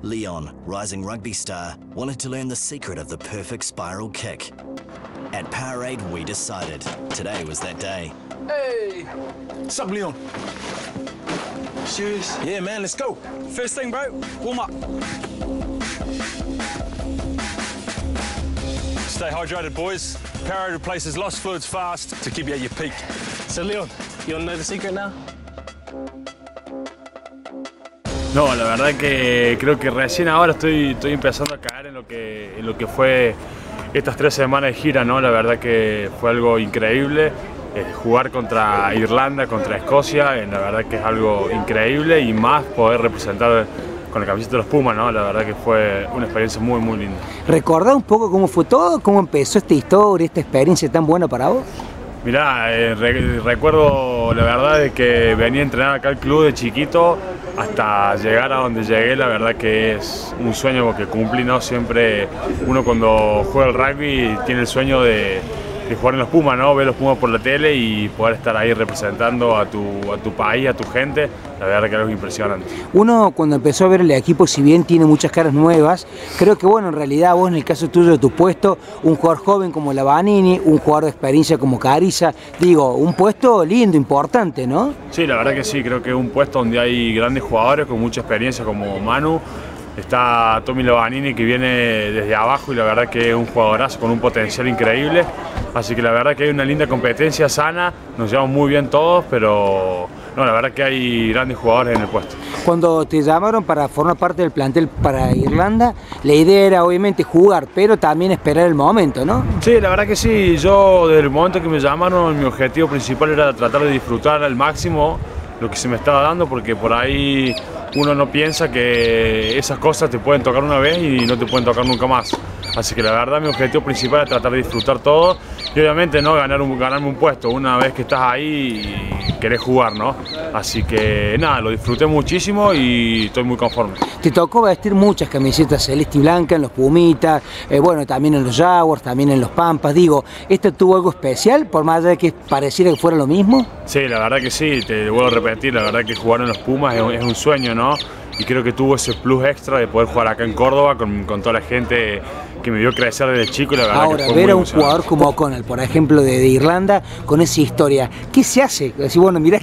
Leon, rising rugby star, wanted to learn the secret of the perfect spiral kick. At Powerade, we decided today was that day. Hey! What's up, Leon? Serious? Yeah, man, let's go. First thing, bro, warm up. Stay hydrated, boys. Powerade replaces lost fluids fast to keep you at your peak. So, Leon, you want to know the secret now? No, la verdad que creo que recién ahora estoy empezando a caer en lo que fue estas 3 semanas de gira, ¿no? La verdad que fue algo increíble. Jugar contra Irlanda, contra Escocia, la verdad que es algo increíble, y más poder representar con la camiseta de los Pumas, ¿no? La verdad que fue una experiencia muy, muy linda. ¿Recordás un poco cómo fue todo? ¿Cómo empezó esta historia, esta experiencia tan buena para vos? Mirá, recuerdo la verdad de que venía a entrenar acá al club de chiquito hasta llegar a donde llegué. La verdad que es un sueño que cumplí, ¿no? Siempre uno cuando juega el rugby tiene el sueño de jugar en los Pumas, ¿no? Ver los Pumas por la tele y poder estar ahí representando a tu país, a tu gente. La verdad que es algo impresionante. Uno cuando empezó a ver el equipo, si bien tiene muchas caras nuevas, creo que bueno, en realidad vos en el caso tuyo de tu puesto, un jugador joven como Lavanini, un jugador de experiencia como Carissa, digo, un puesto lindo, importante, ¿no? Sí, la verdad que sí, creo que es un puesto donde hay grandes jugadores con mucha experiencia como Manu. Está Tommy Lavanini, que viene desde abajo, y la verdad que es un jugadorazo con un potencial increíble. Así que la verdad que hay una linda competencia sana, nos llevamos muy bien todos, pero no, la verdad que hay grandes jugadores en el puesto. Cuando te llamaron para formar parte del plantel para Irlanda, la idea era obviamente jugar, pero también esperar el momento, ¿no? Sí, la verdad que sí. Yo desde el momento que me llamaron, mi objetivo principal era tratar de disfrutar al máximo lo que se me estaba dando, porque por ahí uno no piensa que esas cosas te pueden tocar una vez y no te pueden tocar nunca más. Así que la verdad mi objetivo principal es tratar de disfrutar todo y obviamente no ganarme un puesto. Una vez que estás ahí querés jugar, ¿no? Así que nada, lo disfruté muchísimo y estoy muy conforme. Te tocó vestir muchas camisetas celeste y blanca en los Pumitas, bueno, también en los Jaguars, también en los Pampas. Digo, ¿esto tuvo algo especial por más de que pareciera que fuera lo mismo? Sí, la verdad que sí, te vuelvo a repetir, la verdad que jugar en los Pumas es un sueño, ¿no? Y creo que tuvo ese plus extra de poder jugar acá en Córdoba con toda la gente que me vio crecer desde chico, y la verdad ahora, que fue ver muy a un emocionante. jugador como O'Connell, por ejemplo, de Irlanda, con esa historia, ¿qué se hace? Decir, bueno, mirá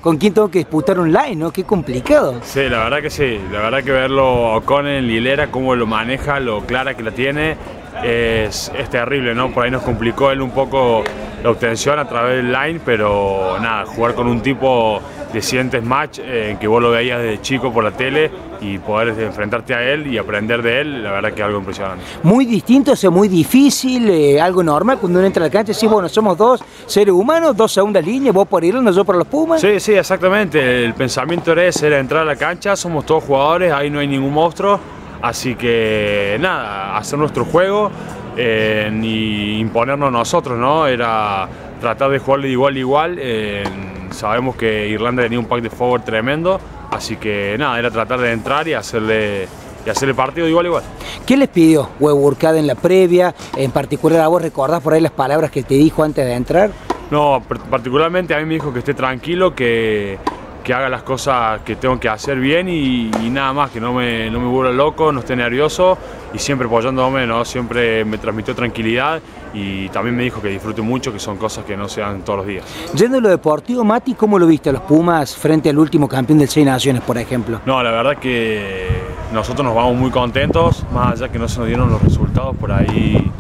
con quién tengo que disputar online, ¿no? Qué complicado. Sí, la verdad que sí, la verdad que verlo O'Connell y Hilera, cómo lo maneja, lo clara que la tiene, es terrible, ¿no? Por ahí nos complicó él un poco la obtención a través del line, pero nada, jugar con un tipo de siguientes match que vos lo veías desde chico por la tele y poder enfrentarte a él y aprender de él, la verdad que es algo impresionante. Muy distinto, o sea, muy difícil, algo normal cuando uno entra a la cancha, sí, bueno, somos dos seres humanos, dos segundas líneas, vos por Irlanda, yo por los Pumas. Sí, sí, exactamente, el pensamiento era ese, era entrar a la cancha, somos todos jugadores, ahí no hay ningún monstruo, así que nada, hacer nuestro juego, ni imponernos nosotros, ¿no? Era tratar de jugarle de igual a igual. Sabemos que Irlanda tenía un pack de forward tremendo, así que nada, era tratar de entrar y hacerle partido de igual a igual. ¿Qué les pidió Webb Burkhardt en la previa? En particular, ¿a vos recordás por ahí las palabras que te dijo antes de entrar? No, particularmente a mí me dijo que esté tranquilo, que haga las cosas que tengo que hacer bien y nada más, que no me vuelva loco, no esté nervioso, y siempre apoyándome, ¿no? Siempre me transmitió tranquilidad y también me dijo que disfrute mucho, que son cosas que no se dan todos los días. Yendo a lo deportivo, Mati, ¿cómo lo viste a los Pumas frente al último campeón del Seis Naciones, por ejemplo? No, la verdad que nosotros nos vamos muy contentos, más allá que no se nos dieron los resultados, por ahí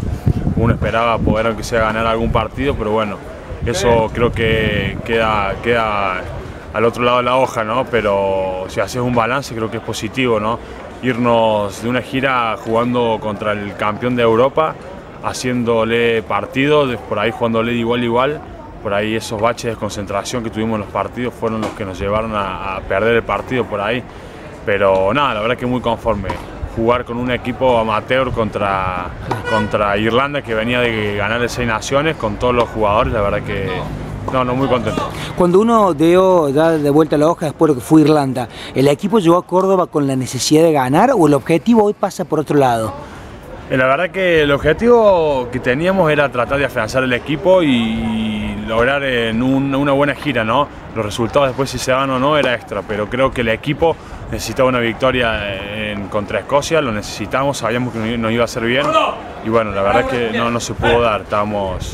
uno esperaba poder aunque sea ganar algún partido, pero bueno, eso creo que queda al otro lado de la hoja, ¿no? Pero si haces un balance creo que es positivo, ¿no? Irnos de una gira jugando contra el campeón de Europa, haciéndole partidos, por ahí jugándole de igual a igual, por ahí esos baches de concentración que tuvimos en los partidos fueron los que nos llevaron a perder el partido por ahí. Pero nada, la verdad que muy conforme. Jugar con un equipo amateur contra Irlanda, que venía de ganar el Seis Naciones, con todos los jugadores, la verdad que no, muy contento. Cuando uno da de vuelta la hoja después de lo que fue Irlanda, ¿el equipo llegó a Córdoba con la necesidad de ganar o el objetivo hoy pasa por otro lado? La verdad que el objetivo que teníamos era tratar de afianzar el equipo y lograr en una buena gira, ¿no? Los resultados después si se van o no era extra, pero creo que el equipo necesitaba una victoria contra Escocia, lo necesitamos, sabíamos que nos iba a hacer bien y bueno, la verdad es que no se pudo dar, estamos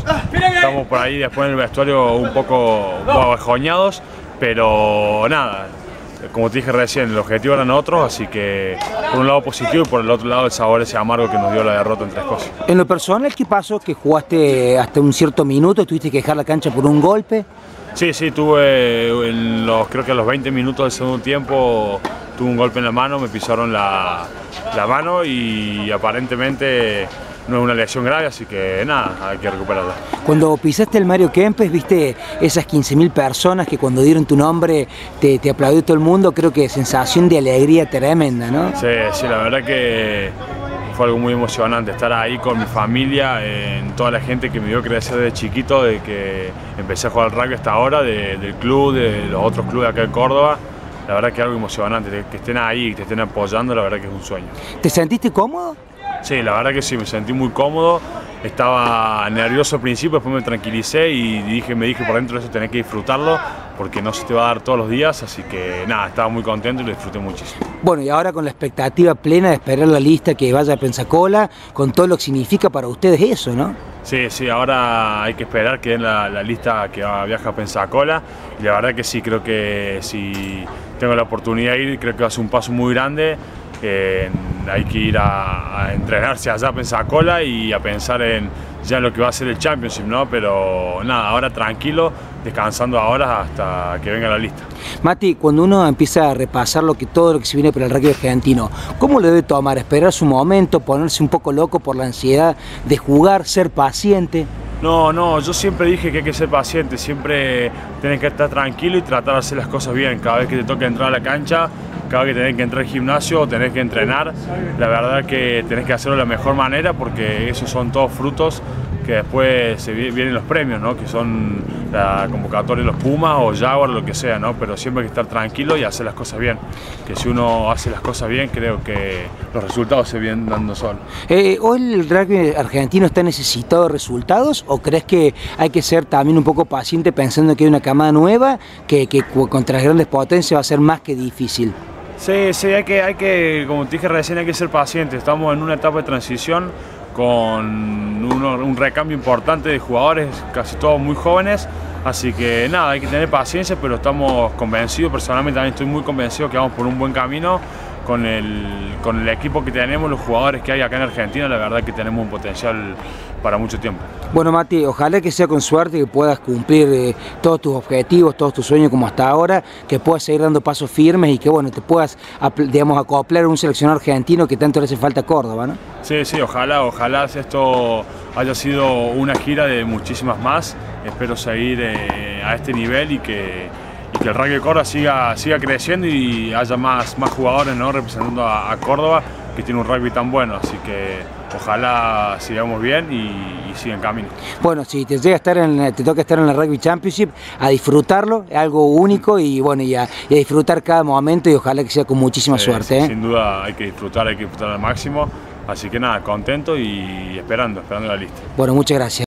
por ahí después en el vestuario un poco bajoñados, pero nada, como te dije recién, el objetivo eran otros, así que por un lado positivo y por el otro lado el sabor ese amargo que nos dio la derrota entre Escocia. En lo personal, ¿qué pasó? ¿Que jugaste hasta un cierto minuto, tuviste que dejar la cancha por un golpe? Sí, tuve creo que a los 20 minutos del segundo tiempo tuve un golpe en la mano, me pisaron la mano y aparentemente no es una lesión grave, así que nada, hay que recuperarla. Cuando pisaste el Mario Kempes, viste esas 15.000 personas que cuando dieron tu nombre te aplaudió todo el mundo, creo que sensación de alegría tremenda, ¿no? Sí, la verdad que fue algo muy emocionante estar ahí con mi familia, toda la gente que me vio crecer desde chiquito, de que empecé a jugar al rugby hasta ahora, del club, de los otros clubes acá de Córdoba. La verdad que es algo emocionante, que estén ahí y te estén apoyando, la verdad que es un sueño. ¿Te sentiste cómodo? Sí, la verdad que sí, me sentí muy cómodo, estaba nervioso al principio, después me tranquilicé y me dije por dentro eso tenés que disfrutarlo porque no se te va a dar todos los días, así que nada, estaba muy contento y lo disfruté muchísimo. Bueno, y ahora con la expectativa plena de esperar la lista que vaya a Pensacola, con todo lo que significa para ustedes eso, ¿no? Sí, ahora hay que esperar que den la lista que viaja a Pensacola y la verdad que sí, creo que si tengo la oportunidad de ir, creo que va a ser un paso muy grande. Hay que ir a entrenarse allá a Pensacola y a pensar ya en lo que va a ser el Championship, ¿no? Pero nada, ahora tranquilo, descansando ahora hasta que venga la lista. Mati, cuando uno empieza a repasar todo lo que se viene para el rugby argentino, ¿cómo lo debe tomar? ¿Esperar su momento, ponerse un poco loco por la ansiedad de jugar, ser paciente? No, yo siempre dije que hay que ser paciente, siempre tenés que estar tranquilo y tratar de hacer las cosas bien. Cada vez que te toque entrar a la cancha, cada vez que tenés que entrar al gimnasio, tenés que entrenar, la verdad que tenés que hacerlo de la mejor manera porque esos son todos frutos que después vienen los premios, ¿no? Que son la convocatoria de los Pumas o Jaguar, lo que sea, ¿no? Pero siempre hay que estar tranquilo y hacer las cosas bien. Que si uno hace las cosas bien, creo que los resultados se vienen dando solos. ¿Hoy el rugby argentino está necesitado de resultados o crees que hay que ser también un poco paciente pensando que hay una camada nueva que contra las grandes potencias va a ser más que difícil? Sí, hay que, como te dije recién, hay que ser paciente. Estamos en una etapa de transición con un recambio importante de jugadores, casi todos muy jóvenes, así que nada, hay que tener paciencia, pero estamos convencidos, personalmente también estoy muy convencido que vamos por un buen camino con el equipo que tenemos, los jugadores que hay acá en Argentina, la verdad que tenemos un potencial para mucho tiempo. Bueno, Mati, ojalá que sea con suerte, que puedas cumplir todos tus objetivos, todos tus sueños como hasta ahora, que puedas seguir dando pasos firmes y que bueno, te puedas, digamos, acoplar a un seleccionado argentino que tanto le hace falta a Córdoba, ¿no? Sí, ojalá esto haya sido una gira de muchísimas más. Espero seguir a este nivel y que el rugby de Córdoba siga creciendo y haya más jugadores, ¿no? Representando a Córdoba, que tiene un rugby tan bueno, así que ojalá sigamos bien y siga en camino. Bueno, si te toca estar en la Rugby Championship, a disfrutarlo, es algo único y bueno, y a disfrutar cada momento y ojalá que sea con muchísima suerte. Sí, sin duda hay que disfrutar al máximo, así que nada, contento y esperando la lista. Bueno, muchas gracias.